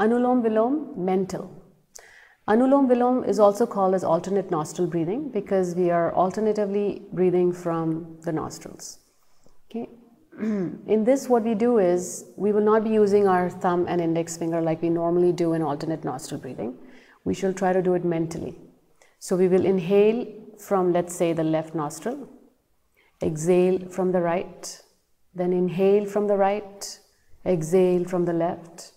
Anulom Vilom, mental. Anulom Vilom is also called as alternate nostril breathing because we are alternatively breathing from the nostrils. Okay. In this, what we do is we will not be using our thumb and index finger like we normally do in alternate nostril breathing. We shall try to do it mentally. So we will inhale from, let's say, the left nostril, exhale from the right, then inhale from the right, exhale from the left,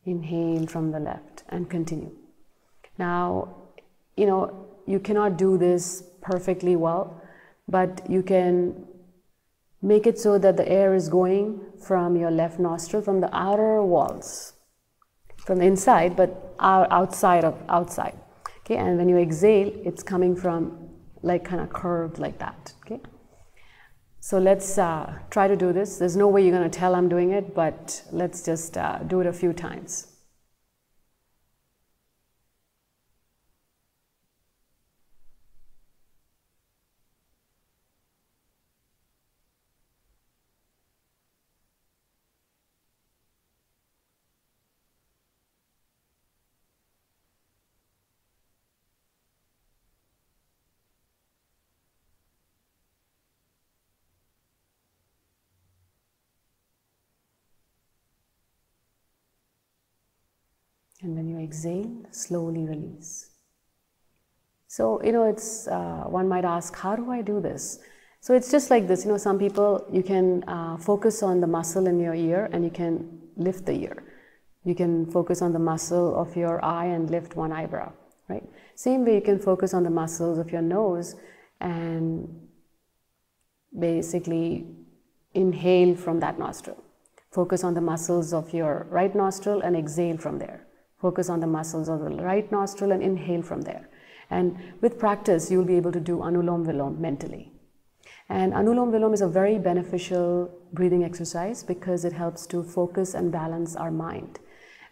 inhale from the left, and continue. Now, you cannot do this perfectly well, but you can make it so that the air is going from your left nostril, from the outer walls, from the inside, but outside. Okay, and when you exhale, it's coming from like kind of curved like that. Okay, so let's try to do this. There's no way you're going to tell I'm doing it, but let's just do it a few times. And when you exhale, slowly release. So, it's, one might ask, how do I do this? So it's just like this, some people, you can focus on the muscle in your ear and you can lift the ear. You can focus on the muscle of your eye and lift one eyebrow, right? Same way you can focus on the muscles of your nose and basically inhale from that nostril. Focus on the muscles of your right nostril and exhale from there. Focus on the muscles of the right nostril and inhale from there. And with practice, you'll be able to do Anulom Vilom mentally. And Anulom Vilom is a very beneficial breathing exercise because it helps to focus and balance our mind.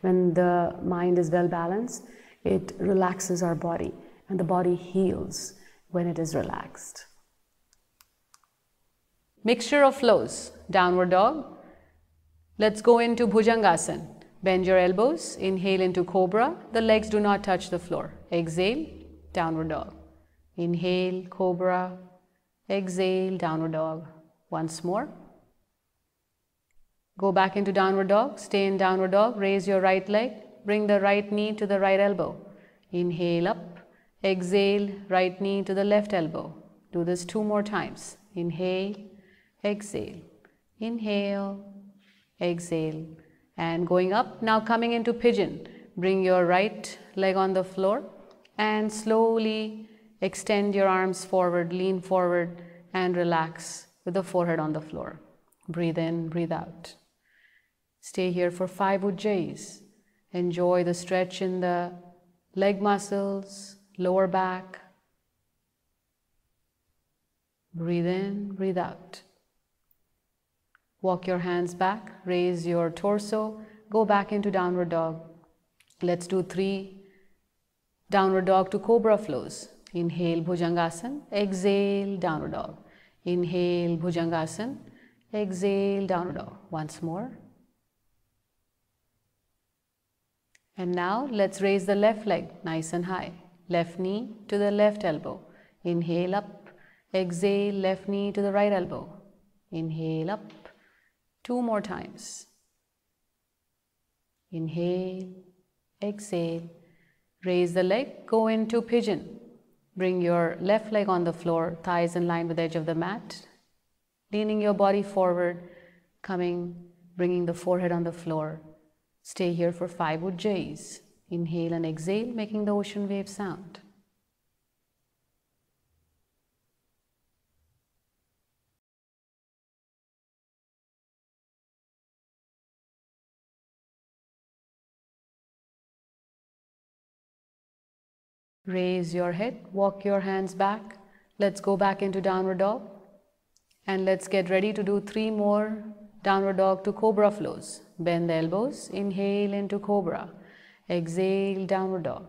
When the mind is well balanced, it relaxes our body, and the body heals when it is relaxed. Mixture of flows, downward dog. Let's go into Bhujangasana. Bend your elbows, inhale into Cobra, the legs do not touch the floor. Exhale, downward dog. Inhale, Cobra, exhale, downward dog. Once more. Go back into downward dog, stay in downward dog, raise your right leg, bring the right knee to the right elbow. Inhale up, exhale, right knee to the left elbow. Do this 2 more times. Inhale, exhale, inhale, exhale. And going up, now coming into pigeon. Bring your right leg on the floor and slowly extend your arms forward, lean forward and relax with the forehead on the floor. Breathe in, breathe out. Stay here for 5 ujjayis. Enjoy the stretch in the leg muscles, lower back. Breathe in, breathe out. Walk your hands back, raise your torso, go back into downward dog. Let's do 3 downward dog to cobra flows. Inhale, Bhujangasana, exhale, downward dog. Inhale, Bhujangasana, exhale, downward dog. Once more. And now let's raise the left leg nice and high. Left knee to the left elbow. Inhale up, exhale, left knee to the right elbow. Inhale up. 2 more times. Inhale, exhale, raise the leg, go into pigeon. Bring your left leg on the floor, thighs in line with the edge of the mat. Leaning your body forward, bringing the forehead on the floor. Stay here for 5 ujjayis. Inhale and exhale, making the ocean wave sound. Raise your head, walk your hands back. Let's go back into downward dog. And let's get ready to do 3 more downward dog to cobra flows. Bend the elbows, inhale into cobra. Exhale, downward dog.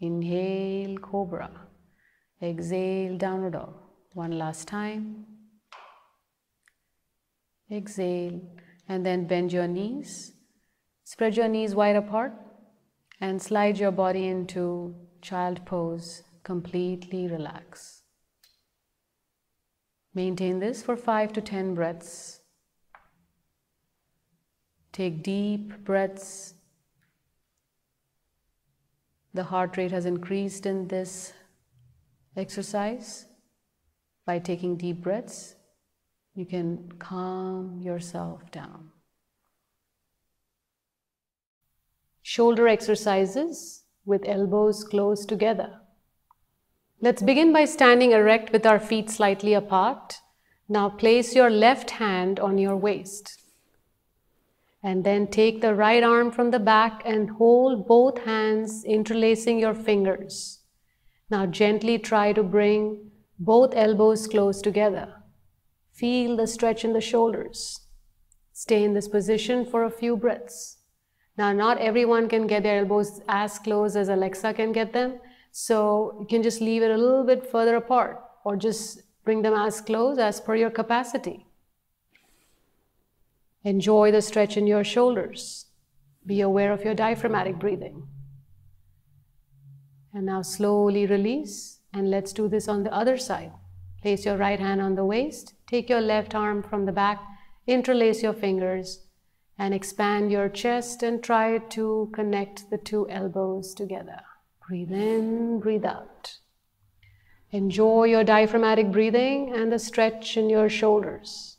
Inhale, cobra. Exhale, downward dog. One last time. Exhale, and then bend your knees. Spread your knees wide apart. and slide your body into child pose. Completely relax. Maintain this for 5 to 10 breaths. Take deep breaths. The heart rate has increased in this exercise. By taking deep breaths, you can calm yourself down. Shoulder exercises with elbows close together. Let's begin by standing erect with our feet slightly apart. Now place your left hand on your waist. And then take the right arm from the back and hold both hands, interlacing your fingers. Now gently try to bring both elbows close together. Feel the stretch in the shoulders. Stay in this position for a few breaths. Now, not everyone can get their elbows as close as Alexa can get them. So you can just leave it a little bit further apart or just bring them as close as per your capacity. Enjoy the stretch in your shoulders. Be aware of your diaphragmatic breathing. And now slowly release, and let's do this on the other side. Place your right hand on the waist, take your left arm from the back, interlace your fingers, and expand your chest and try to connect the two elbows together. Breathe in, breathe out. Enjoy your diaphragmatic breathing and the stretch in your shoulders.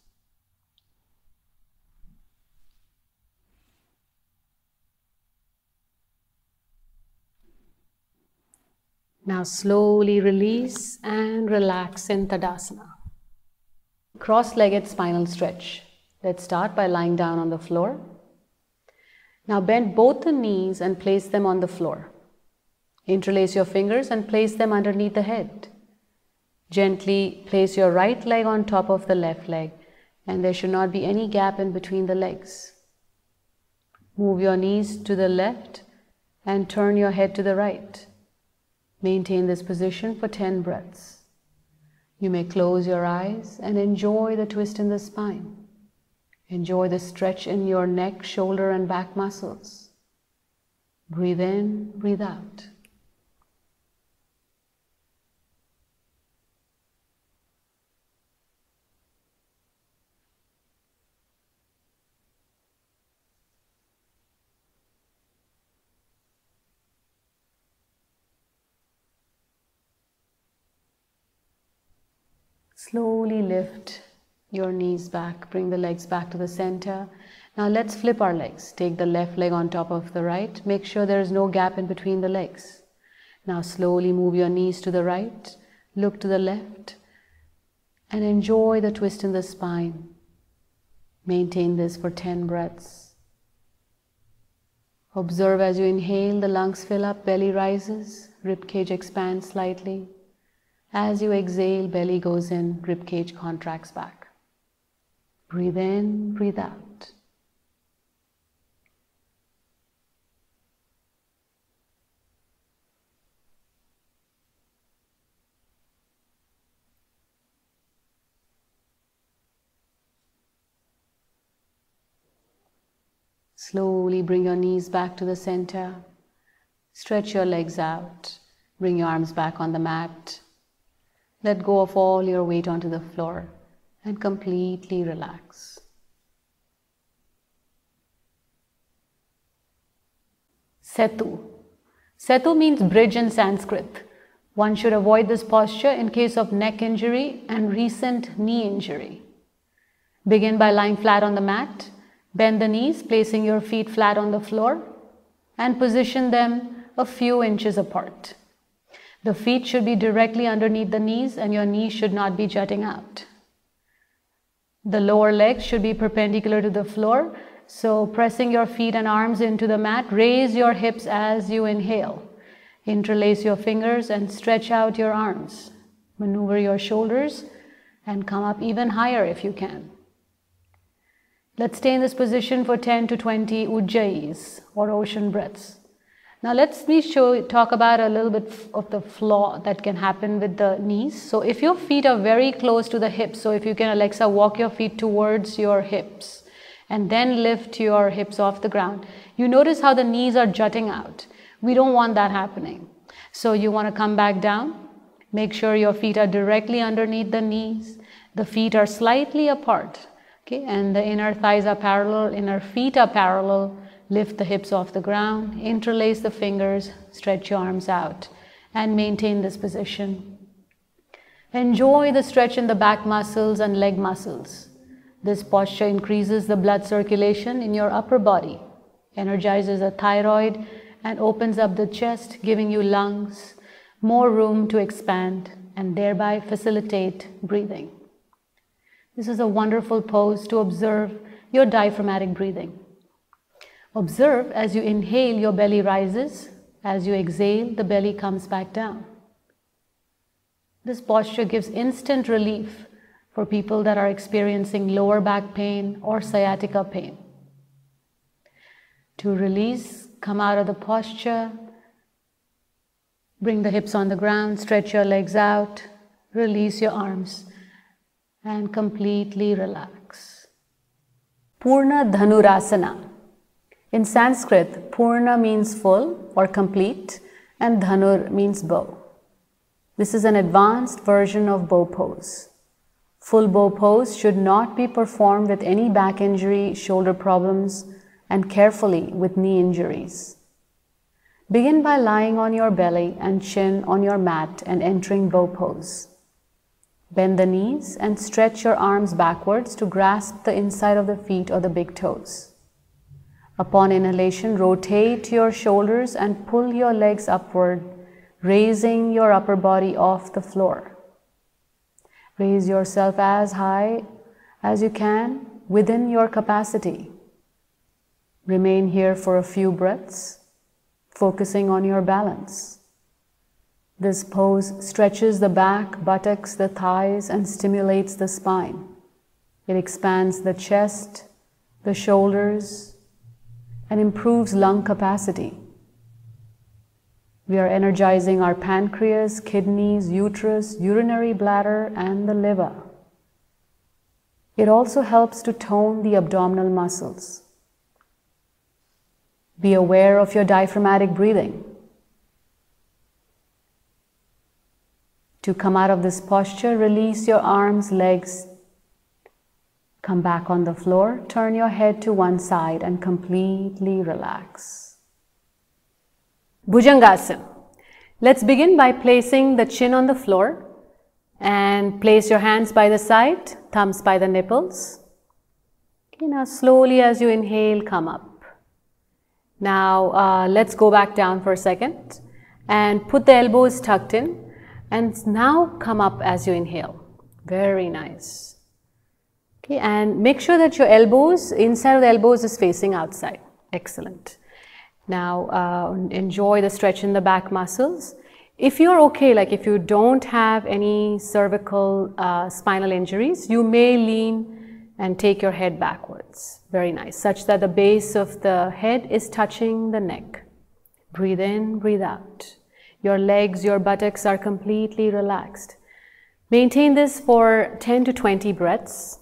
Now slowly release and relax in Tadasana. Cross-legged spinal stretch. Let's start by lying down on the floor. Now bend both the knees and place them on the floor. Interlace your fingers and place them underneath the head. Gently place your right leg on top of the left leg, and there should not be any gap in between the legs. Move your knees to the left and turn your head to the right. Maintain this position for 10 breaths. You may close your eyes and enjoy the twist in the spine. Enjoy the stretch in your neck, shoulder, and back muscles. Breathe in, breathe out. Slowly lift your knees back, bring the legs back to the center. Now let's flip our legs. Take the left leg on top of the right. Make sure there is no gap in between the legs. Now slowly move your knees to the right, look to the left, and enjoy the twist in the spine. Maintain this for 10 breaths. Observe as you inhale, the lungs fill up, belly rises, ribcage expands slightly. As you exhale, belly goes in, ribcage contracts back. Breathe in, breathe out. Slowly bring your knees back to the center. Stretch your legs out. Bring your arms back on the mat. Let go of all your weight onto the floor and completely relax. Setu. Setu means bridge in Sanskrit. One should avoid this posture in case of neck injury and recent knee injury. Begin by lying flat on the mat. Bend the knees, placing your feet flat on the floor, and position them a few inches apart. The feet should be directly underneath the knees and your knees should not be jutting out. The lower legs should be perpendicular to the floor, so pressing your feet and arms into the mat, raise your hips as you inhale. Interlace your fingers and stretch out your arms. Maneuver your shoulders and come up even higher if you can. Let's stay in this position for 10 to 20 ujjayis or ocean breaths. Now let me talk about a little bit of the flaw that can happen with the knees. So if your feet are very close to the hips, so if you can, Alexa, walk your feet towards your hips and then lift your hips off the ground. You notice how the knees are jutting out. We don't want that happening. So you want to come back down. Make sure your feet are directly underneath the knees. The feet are slightly apart. Okay, and the inner thighs are parallel, inner feet are parallel. Lift the hips off the ground, interlace the fingers, stretch your arms out, and maintain this position. Enjoy the stretch in the back muscles and leg muscles. This posture increases the blood circulation in your upper body, energizes the thyroid, and opens up the chest, giving you lungs more room to expand and thereby facilitate breathing. This is a wonderful pose to observe your diaphragmatic breathing. Observe as you inhale, your belly rises. As you exhale, the belly comes back down. This posture gives instant relief for people that are experiencing lower back pain or sciatica pain. To release, come out of the posture, bring the hips on the ground, stretch your legs out, release your arms, and completely relax. Purna Dhanurasana. In Sanskrit, Purna means full or complete, and Dhanur means bow. This is an advanced version of bow pose. Full bow pose should not be performed with any back injury, shoulder problems, and carefully with knee injuries. Begin by lying on your belly and chin on your mat and entering bow pose. Bend the knees and stretch your arms backwards to grasp the inside of the feet or the big toes. Upon inhalation, rotate your shoulders and pull your legs upward, raising your upper body off the floor. Raise yourself as high as you can within your capacity. Remain here for a few breaths, focusing on your balance. This pose stretches the back, buttocks, the thighs, and stimulates the spine. It expands the chest, the shoulders, and improves lung capacity. We are energizing our pancreas, kidneys, uterus, urinary bladder, and the liver. It also helps to tone the abdominal muscles. Be aware of your diaphragmatic breathing. To come out of this posture, release your arms, legs. Come back on the floor, turn your head to one side and completely relax. Bhujangasana. Let's begin by placing the chin on the floor and place your hands by the side, thumbs by the nipples. Okay, now slowly as you inhale, come up. Now let's go back down for a second and put the elbows tucked in, and now come up as you inhale. Very nice. Okay, and make sure that your elbows, inside of the elbows is facing outside. Excellent. Now enjoy the stretch in the back muscles. If you're okay, like if you don't have any cervical spinal injuries, you may lean and take your head backwards. Very nice, such that the base of the head is touching the neck. Breathe in, breathe out. Your legs, your buttocks are completely relaxed. Maintain this for 10 to 20 breaths.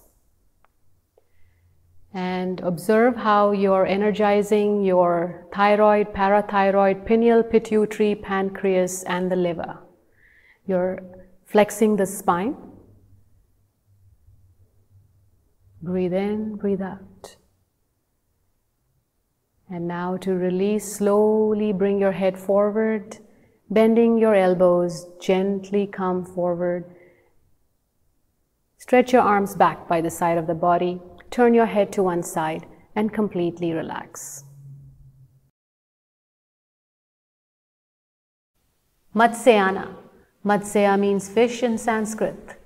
And observe how you're energizing your thyroid, parathyroid, pineal, pituitary, pancreas, and the liver. You're flexing the spine. Breathe in, breathe out. And now to release, slowly bring your head forward, bending your elbows, gently come forward. Stretch your arms back by the side of the body. Turn your head to one side and completely relax. Matsayasana. Matsya means fish in Sanskrit.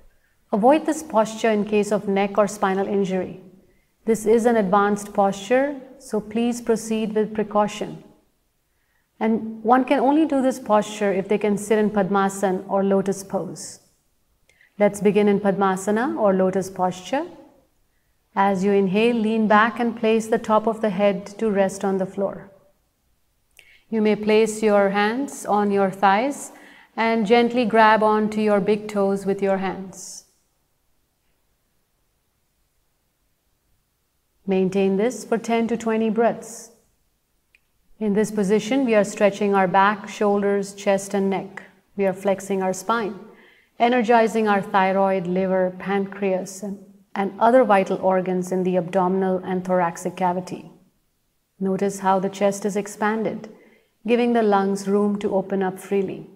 Avoid this posture in case of neck or spinal injury. This is an advanced posture, so please proceed with precaution. And one can only do this posture if they can sit in Padmasana or lotus pose. Let's begin in Padmasana or lotus posture. As you inhale, lean back and place the top of the head to rest on the floor. You may place your hands on your thighs and gently grab onto your big toes with your hands. Maintain this for 10 to 20 breaths. In this position, we are stretching our back, shoulders, chest and neck. We are flexing our spine, energizing our thyroid, liver, pancreas, and other vital organs in the abdominal and thoracic cavity. Notice how the chest is expanded, giving the lungs room to open up freely.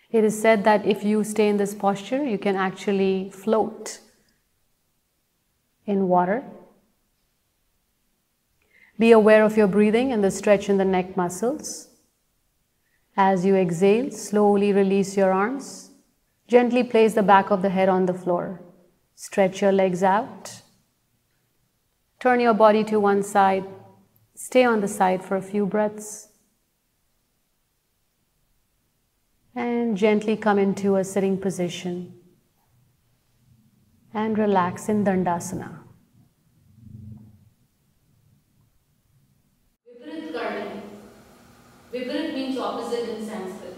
It is said that if you stay in this posture, you can actually float in water. Be aware of your breathing and the stretch in the neck muscles. As you exhale, slowly release your arms. Gently place the back of the head on the floor. Stretch your legs out. Turn your body to one side. Stay on the side for a few breaths. And gently come into a sitting position. And relax in Dandasana. Viparit means opposite in Sanskrit.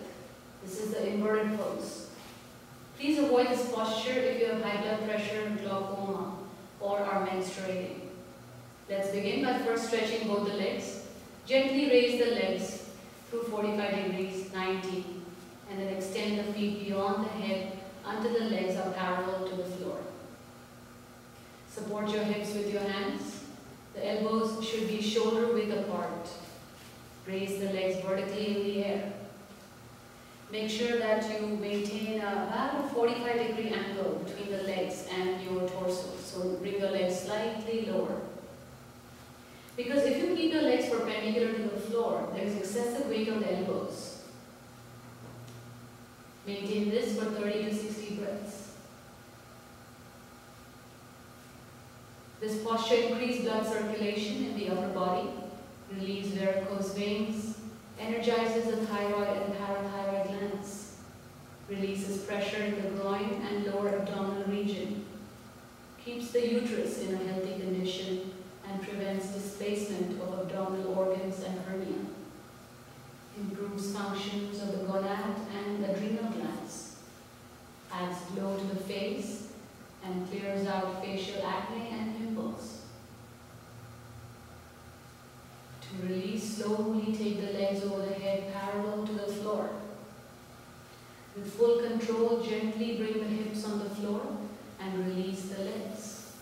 This is the inverted pose. Please avoid this posture if you have high blood pressure, glaucoma, or are menstruating. Let's begin by first stretching both the legs. Gently raise the legs through 45 degrees, 90, and then extend the feet beyond the head until the legs are parallel to the floor. Support your hips with your hands. The elbows should be shoulder width apart. Raise the legs vertically in the air. Make sure that you maintain about a 45-degree angle between the legs and your torso. So bring your legs slightly lower. Because if you keep your legs perpendicular to the floor, there is excessive weight on the elbows. Maintain this for 30 to 60 breaths. This posture increases blood circulation in the upper body, relieves varicose veins, energizes the thyroid and parathyroid glands, releases pressure in the groin and lower abdominal region, keeps the uterus in a healthy condition, and prevents displacement of abdominal organs and hernia, improves functions of the gonad and adrenal glands, adds glow to the face, and clears out facial acne and pimples. To release, slowly take the legs over the head parallel to the floor. With full control, gently bring the hips on the floor and release the legs.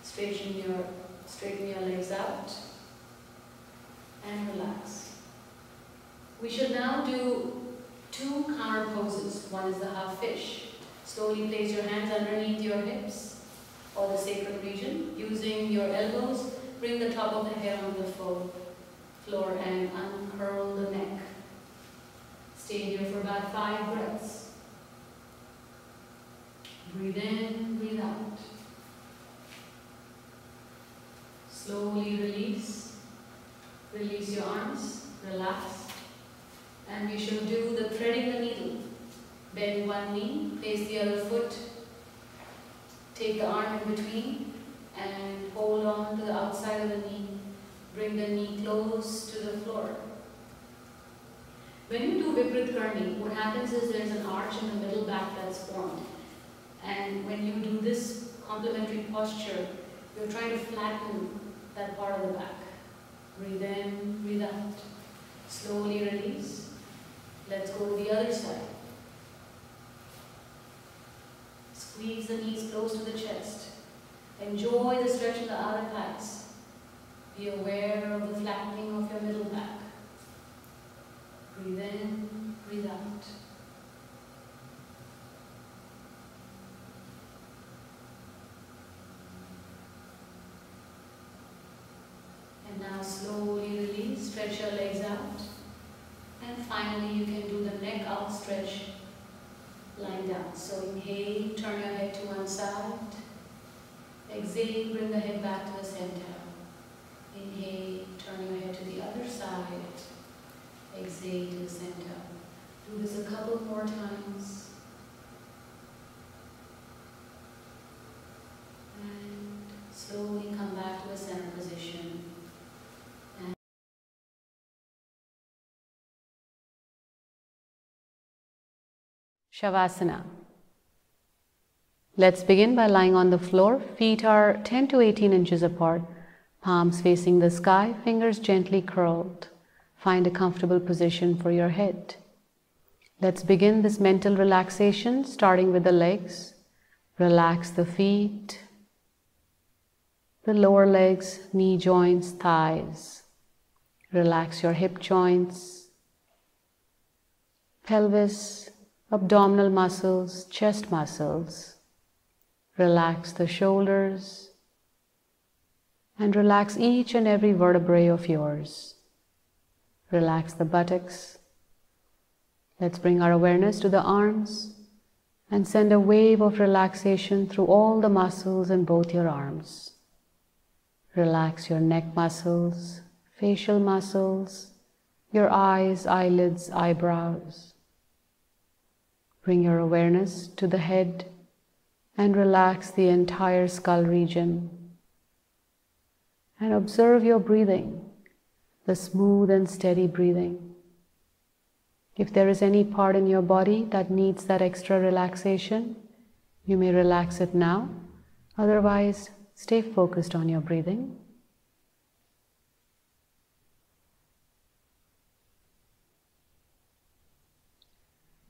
Straighten your legs out and relax. We should now do two counter poses. One is the half fish. Slowly place your hands underneath your hips or the sacral region. Using your elbows, bring the top of the head on the floor and uncurl the neck. Stay here for about 5 breaths. Breathe in, breathe out. Slowly release. Release your arms, relax. And we shall do the threading the needle. Bend one knee, face the other foot. Take the arm in between and hold on to the outside of the knee. Bring the knee close to the floor. When you do Viprit Karni, what happens is there's an arch in the middle back that's formed. And when you do this complementary posture, you're trying to flatten that part of the back. Breathe in, breathe out. Slowly release. Let's go to the other side. Squeeze the knees close to the chest. Enjoy the stretch in the outer thighs. Be aware of the flattening of your middle back. Breathe in, breathe out. And now slowly release, stretch your legs out. And finally you can do the neck out stretch lying down. So inhale, turn your head to one side. Exhale, bring the head back to the center. Inhale, turn your head to the other side. Exhale to the center. Do this a couple more times. And slowly come back to the center position. And Shavasana. Let's begin by lying on the floor. Feet are 10 to 18 inches apart. Palms facing the sky, fingers gently curled. Find a comfortable position for your head. Let's begin this mental relaxation, starting with the legs. Relax the feet, the lower legs, knee joints, thighs. Relax your hip joints, pelvis, abdominal muscles, chest muscles. Relax the shoulders and relax each and every vertebrae of yours. Relax the buttocks. Let's bring our awareness to the arms and send a wave of relaxation through all the muscles in both your arms. Relax your neck muscles, facial muscles, your eyes, eyelids, eyebrows. Bring your awareness to the head and relax the entire skull region. And observe your breathing, the smooth and steady breathing. If there is any part in your body that needs that extra relaxation, you may relax it now. Otherwise, stay focused on your breathing.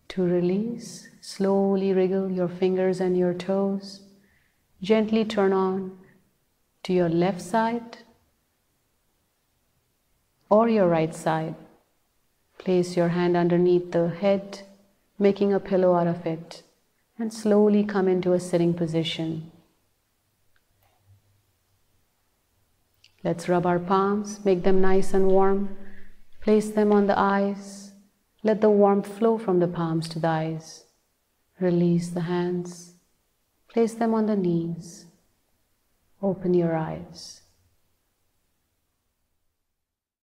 To release, slowly wriggle your fingers and your toes. Gently turn on to your left side or your right side. Place your hand underneath the head, making a pillow out of it, and slowly come into a sitting position. Let's rub our palms, make them nice and warm. Place them on the eyes. Let the warmth flow from the palms to the eyes. Release the hands. Place them on the knees. Open your eyes.